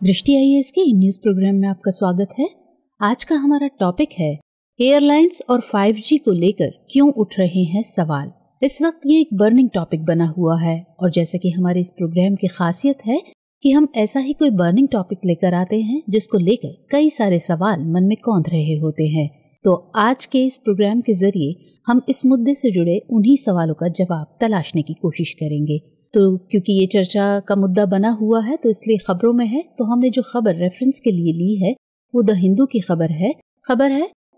दृष्टि आईएएस के news programme में आपका स्वागत है। आज का हमारा टॉपिक है एयरलाइंस और 5G को लेकर क्यों उठ रहे हैं सवाल। इस वक्त ये एक बर्निंग टॉपिक बना हुआ है और जैसे कि हमारे इस प्रोग्राम की खासियत है कि हम ऐसा ही कोई बर्निंग टॉपिक लेकर आते हैं जिसको लेकर कई सारे सवाल मन में कौंध रहे होते हैं। तो आज के इस प्रोग्राम के जरिए हम इस मुद्दे से जुड़े उन्हीं सवालों का जवाब तलाशने की कोशिश करेंगे। तो क्योंकि ये चर्चा का मुद्दा बना हुआ है तो इसलिए खबरों में है, तो हमने जो खबर रेफरेंस के लिए ली है वो द हिंदू की खबर है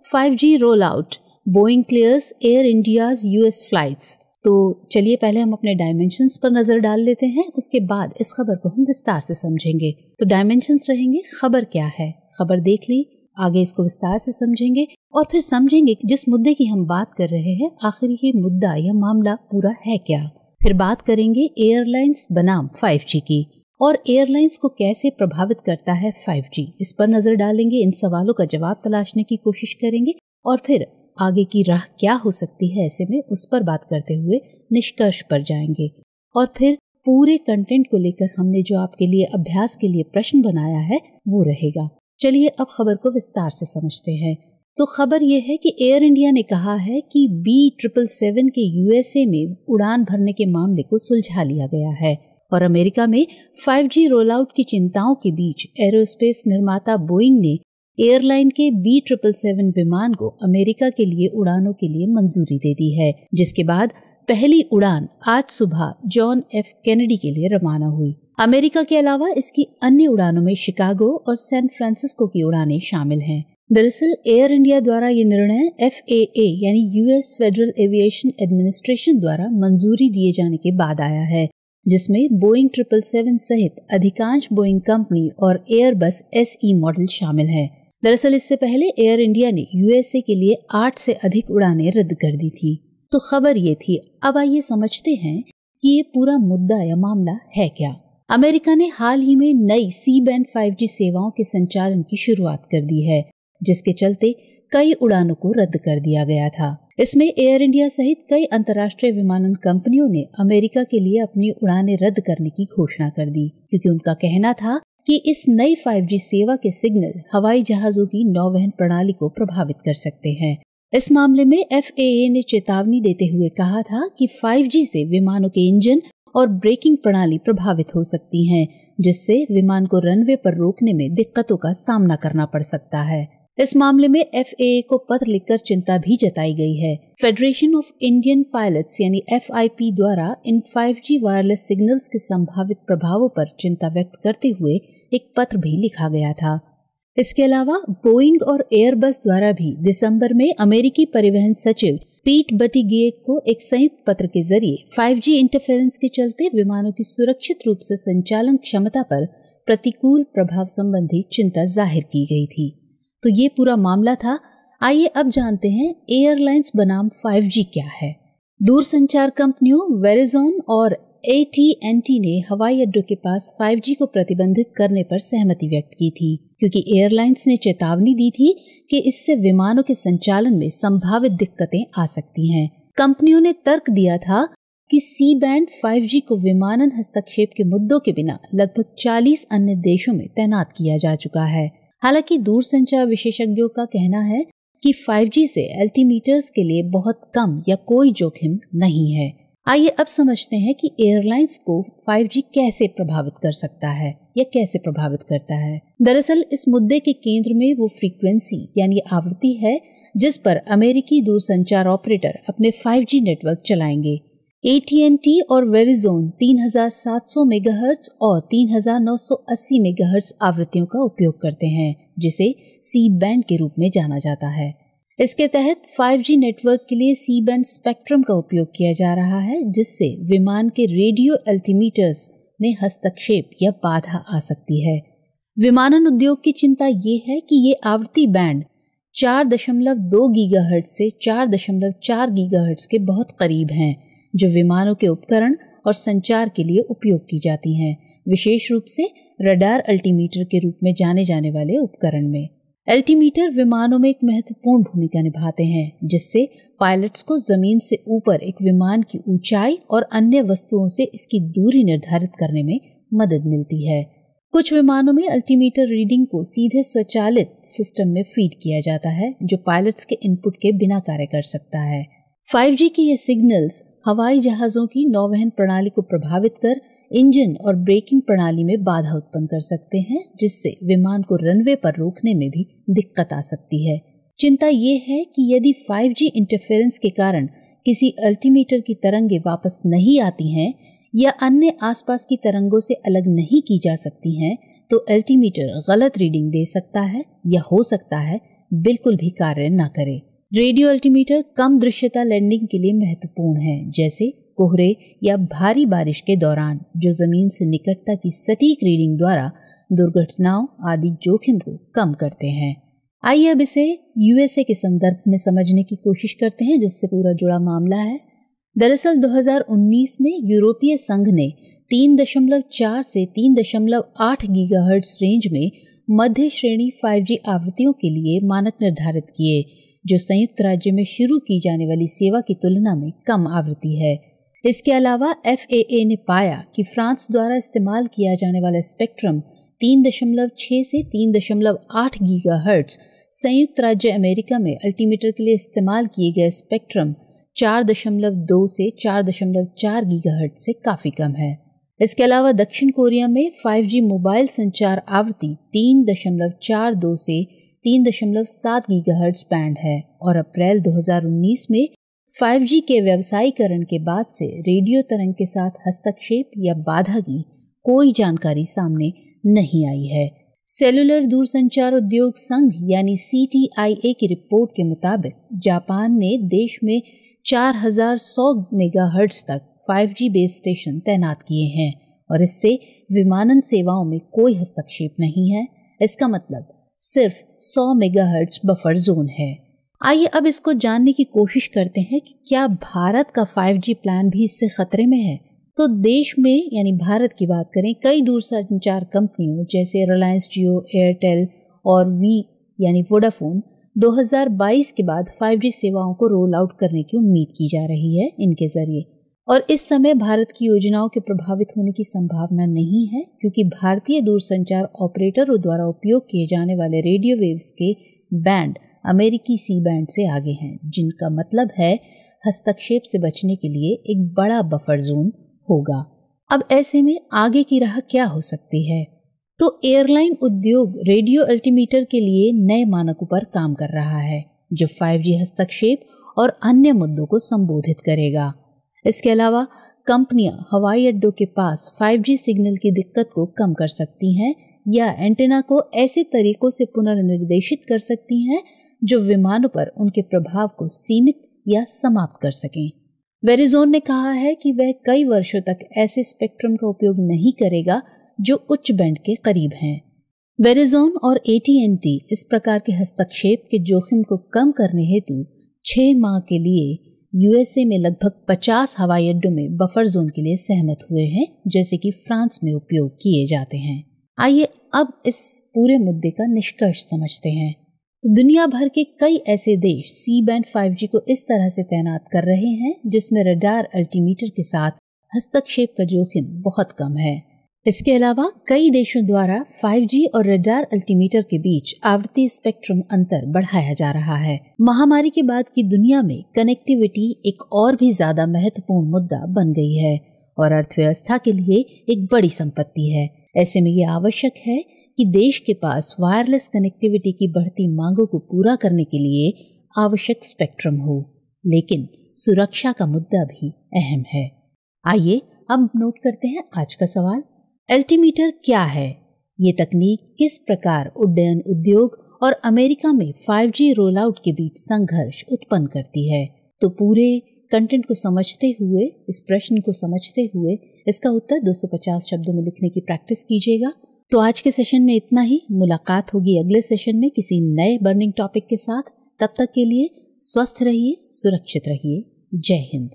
5G roll out, Boeing clears air India's US flights. तो चलिए पहले हम अपने डायमेंशंस पर नजर डाल लेते हैं, उसके बाद इस खबर को हम विस्तार से समझेंगे। तो डायमेंशंस रहेंगे खबर क्या है, खबर देख ली, आगे इसको विस्तार से समझेंगे और फिर समझेंगे जिस मुद्दे की हम बात कर रहे हैं आखिर ये मुद्दा या मामला पूरा है क्या। फिर बात करेंगे एयरलाइंस बनाम 5G की और एयरलाइंस को कैसे प्रभावित करता है 5G, इस पर नजर डालेंगे, इन सवालों का जवाब तलाशने की कोशिश करेंगे और फिर आगे की राह क्या हो सकती है ऐसे में उस पर बात करते हुए निष्कर्ष पर जाएंगे। और फिर पूरे कंटेंट को लेकर हमने जो आपके लिए अभ्यास के लिए प्रश्न बनाया है वो रहेगा। चलिए अब खबर को विस्तार से समझते हैं। तो खबर यह है कि एयर इंडिया ने कहा है कि B777 के यूएसए में उड़ान भरने के मामले को सुलझा लिया गया है और अमेरिका में 5G रोल आउट की चिंताओं के बीच एरोस्पेस निर्माता बोइंग ने एयरलाइन के B777 विमान को अमेरिका के लिए उड़ानों के लिए मंजूरी दे दी है, जिसके बाद पहली उड़ान आज सुबह जॉन एफ कैनेडी के लिए रवाना हुई। अमेरिका के अलावा इसकी अन्य उड़ानों में शिकागो और सैन फ्रांसिस्को की उड़ानें शामिल हैं। दरअसल एयर इंडिया द्वारा ये निर्णय FAA यानी यूएस फेडरल एविएशन एडमिनिस्ट्रेशन द्वारा मंजूरी दिए जाने के बाद आया है, जिसमें बोइंग 777 सहित अधिकांश बोइंग कंपनी और एयरबस SE मॉडल शामिल हैं। दरअसल इससे पहले एयर इंडिया ने यूएसए के लिए 8 से अधिक उड़ानें रद्द कर दी थी। तो खबर ये थी। अब आइए समझते हैं कि ये पूरा मुद्दा या मामला है क्या। अमेरिका ने हाल ही में नई C-band 5G सेवाओं के संचालन की शुरुआत कर दी है, जिसके चलते कई उड़ानों को रद्द कर दिया गया था। इसमें एयर इंडिया सहित कई अंतर्राष्ट्रीय विमानन कंपनियों ने अमेरिका के लिए अपनी उड़ानें रद्द करने की घोषणा कर दी, क्योंकि उनका कहना था कि इस नई 5G सेवा के सिग्नल हवाई जहाजों की नौवहन प्रणाली को प्रभावित कर सकते हैं। इस मामले में FAA ने चेतावनी देते हुए कहा था कि 5G से विमानों के इंजन और ब्रेकिंग प्रणाली प्रभावित हो सकती हैं, जिससे विमान को रनवे पर रोकने में दिक्कतों का सामना करना पड़ सकता है। इस मामले में FAA को पत्र लिखकर चिंता भी जताई गई है। फेडरेशन ऑफ इंडियन पायलट्स यानी FIP द्वारा इन 5G वायरलेस सिग्नल्स के संभावित प्रभावों पर चिंता व्यक्त करते हुए एक पत्र भी लिखा गया था। इसके अलावा बोइंग और एयरबस द्वारा भी दिसंबर में अमेरिकी परिवहन सचिव पीट बटिगिएक को एक संयुक्त पत्र के जरिए 5G इंटरफेरेंस के चलते विमानों की सुरक्षित रूप से संचालन क्षमता पर प्रतिकूल प्रभाव संबंधी चिंता जाहिर की गई थी। तो ये पूरा मामला था। आइए अब जानते हैं एयरलाइंस बनाम 5G क्या है। दूरसंचार कंपनियों वेरिजोन और AT&T ने हवाई अड्डों के पास 5G को प्रतिबंधित करने पर सहमति व्यक्त की थी, क्योंकि एयरलाइंस ने चेतावनी दी थी कि इससे विमानों के संचालन में संभावित दिक्कतें आ सकती हैं। कंपनियों ने तर्क दिया था कि C-band 5G को विमानन हस्तक्षेप के मुद्दों के बिना लगभग 40 अन्य देशों में तैनात किया जा चुका है। हालांकि दूरसंचार विशेषज्ञों का कहना है कि 5G से एल्टीमीटर्स के लिए बहुत कम या कोई जोखिम नहीं है। आइए अब समझते हैं कि एयरलाइंस को 5G कैसे प्रभावित कर सकता है या कैसे प्रभावित करता है। दरअसल इस मुद्दे के केंद्र में वो फ्रीक्वेंसी यानी आवृत्ति है जिस पर अमेरिकी दूरसंचार ऑपरेटर अपने 5G नेटवर्क चलाएंगे। AT&T और वेरिजोन 3700 मेगाहर्ट्ज और 3980 मेगाहर्ट्ज आवृत्तियों का उपयोग करते हैं, जिसे C-band के रूप में जाना जाता है। इसके तहत 5G नेटवर्क के लिए C-band स्पेक्ट्रम का उपयोग किया जा रहा है, जिससे विमान के रेडियो एल्टीमीटर्स में हस्तक्षेप या बाधा आ सकती है। विमानन उद्योग की चिंता ये है कि ये आवृत्ति बैंड 4.2 गीगाहर्ट्ज से 4.4 गीगाहर्ट्ज के बहुत करीब हैं, जो विमानों के उपकरण और संचार के लिए उपयोग की जाती हैं, विशेष रूप से रडार अल्टीमीटर के रूप में जाने जाने वाले उपकरण में। एल्टीमीटर विमानों में एक महत्वपूर्ण भूमिका निभाते हैं, जिससे पायलट्स को जमीन से ऊपर एक विमान की ऊंचाई और अन्य वस्तुओं से इसकी दूरी निर्धारित करने में मदद मिलती है। कुछ विमानों में अल्टीमीटर रीडिंग को सीधे स्वचालित सिस्टम में फीड किया जाता है, जो पायलट्स के इनपुट के बिना कार्य कर सकता है। 5G के ये सिग्नल्स हवाई जहाजों की नौवहन प्रणाली को प्रभावित कर इंजन और ब्रेकिंग प्रणाली में बाधा उत्पन्न कर सकते हैं, जिससे विमान को रनवे पर रोकने में भी दिक्कत आ सकती है। चिंता ये है कि यदि 5G इंटरफेरेंस के कारण किसी अल्टीमीटर की तरंगें वापस नहीं आती हैं या अन्य आसपास की तरंगों से अलग नहीं की जा सकती हैं, तो अल्टीमीटर गलत रीडिंग दे सकता है या हो सकता है बिल्कुल भी कार्य न करे। रेडियो अल्टीमीटर कम दृश्यता लैंडिंग के लिए महत्वपूर्ण है, जैसे कोहरे या भारी बारिश के दौरान, जो जमीन से निकटता की सटीक रीडिंग द्वारा दुर्घटनाओं आदि जोखिम को कम करते हैं। आइए अब इसे यूएसए के संदर्भ में समझने की कोशिश करते हैं, जिससे पूरा जुड़ा मामला है। दरअसल 2019 में यूरोपीय संघ ने 3.4 से 3.8 गीगाहर्ट्ज रेंज में मध्य श्रेणी 5G आवृत्तियों के लिए मानक निर्धारित किए, जो संयुक्त राज्य में शुरू की जाने वाली सेवा की तुलना में कम आवृत्ति है। इसके अलावा FAA ने पाया कि फ्रांस द्वारा इस्तेमाल किया जाने वाला स्पेक्ट्रम 3.6 से 3.8 गीगाहर्ट्ज, संयुक्त राज्य अमेरिका में अल्टीमीटर के लिए इस्तेमाल किए गए स्पेक्ट्रम 4.2 से 4.4 गीगाहर्ट्ज से काफी कम है। इसके अलावा दक्षिण कोरिया में 5G मोबाइल संचार आवृत्ति 3.42 से 3.7 गीगाहर्ट्ज बैंड है और अप्रैल 2019 में 5G के व्यावसायीकरण के बाद से रेडियो तरंग के साथ हस्तक्षेप या बाधा की कोई जानकारी सामने नहीं आई है। सेलुलर दूरसंचार उद्योग संघ यानी CTIA की रिपोर्ट के मुताबिक जापान ने देश में 4100 मेगाहर्ट्ज तक 5G बेस स्टेशन तैनात किए हैं और इससे विमानन सेवाओं में कोई हस्तक्षेप नहीं है। इसका मतलब सिर्फ 100 मेगाहर्ट्ज बफर जोन है। आइए अब इसको जानने की कोशिश करते हैं कि क्या भारत का 5G प्लान भी इससे खतरे में है। तो देश में यानी भारत की बात करें, कई दूरसंचार कंपनियों जैसे रिलायंस जियो, एयरटेल और वी यानी वोडाफोन 2022 के बाद 5G सेवाओं को रोल आउट करने की उम्मीद की जा रही है इनके जरिए। और इस समय भारत की योजनाओं के प्रभावित होने की संभावना नहीं है, क्योंकि भारतीय दूरसंचार ऑपरेटरों द्वारा उपयोग किए जाने वाले रेडियो वेव्स के बैंड अमेरिकी सी बैंड से आगे हैं, जिनका मतलब है हस्तक्षेप से बचने के लिए एक बड़ा बफर जोन होगा। अब ऐसे में आगे की राह क्या हो सकती है? तो एयरलाइन उद्योग रेडियो अल्टीमीटर के लिए नए मानकों पर काम कर रहा है, जो 5G हस्तक्षेप और अन्य मुद्दों को संबोधित करेगा। इसके अलावा कंपनियां हवाई अड्डों के पास 5G सिग्नल की दिक्कत को कम कर सकती हैं या एंटेना को ऐसे तरीकों से पुनर्निर्देशित कर सकती हैं जो विमानों पर उनके प्रभाव को सीमित या समाप्त कर सकें। वेरिज़ोन ने कहा है कि वह कई वर्षों तक ऐसे स्पेक्ट्रम का उपयोग नहीं करेगा जो उच्च बैंड के करीब हैं। वेरिज़ोन और AT&T इस प्रकार के हस्तक्षेप के जोखिम को कम करने हेतु 6 माह के लिए USA में लगभग 50 हवाई अड्डों में बफर जोन के लिए सहमत हुए हैं, जैसे कि फ्रांस में उपयोग किए जाते हैं। आइए अब इस पूरे मुद्दे का निष्कर्ष समझते हैं। तो दुनिया भर के कई ऐसे देश सी बैंड 5G को इस तरह से तैनात कर रहे हैं जिसमें रडार अल्टीमीटर के साथ हस्तक्षेप का जोखिम बहुत कम है। इसके अलावा कई देशों द्वारा 5G और रडार अल्टीमीटर के बीच आवृत्ति स्पेक्ट्रम अंतर बढ़ाया जा रहा है। महामारी के बाद की दुनिया में कनेक्टिविटी एक और भी ज्यादा महत्वपूर्ण मुद्दा बन गई है और अर्थव्यवस्था के लिए एक बड़ी संपत्ति है। ऐसे में यह आवश्यक है कि देश के पास वायरलेस कनेक्टिविटी की बढ़ती मांगों को पूरा करने के लिए आवश्यक स्पेक्ट्रम हो, लेकिन सुरक्षा का मुद्दा भी अहम है। आइए अब नोट करते हैं आज का सवाल। अल्टीमीटर क्या है? ये तकनीक किस प्रकार उड्डयन उद्योग और अमेरिका में 5G रोल आउट के बीच संघर्ष उत्पन्न करती है? तो पूरे कंटेंट को समझते हुए, इस प्रश्न को समझते हुए इसका उत्तर 250 शब्दों में लिखने की प्रैक्टिस कीजिएगा। तो आज के सेशन में इतना ही। मुलाकात होगी अगले सेशन में किसी नए बर्निंग टॉपिक के साथ। तब तक के लिए स्वस्थ रहिए, सुरक्षित रहिए। जय हिंद।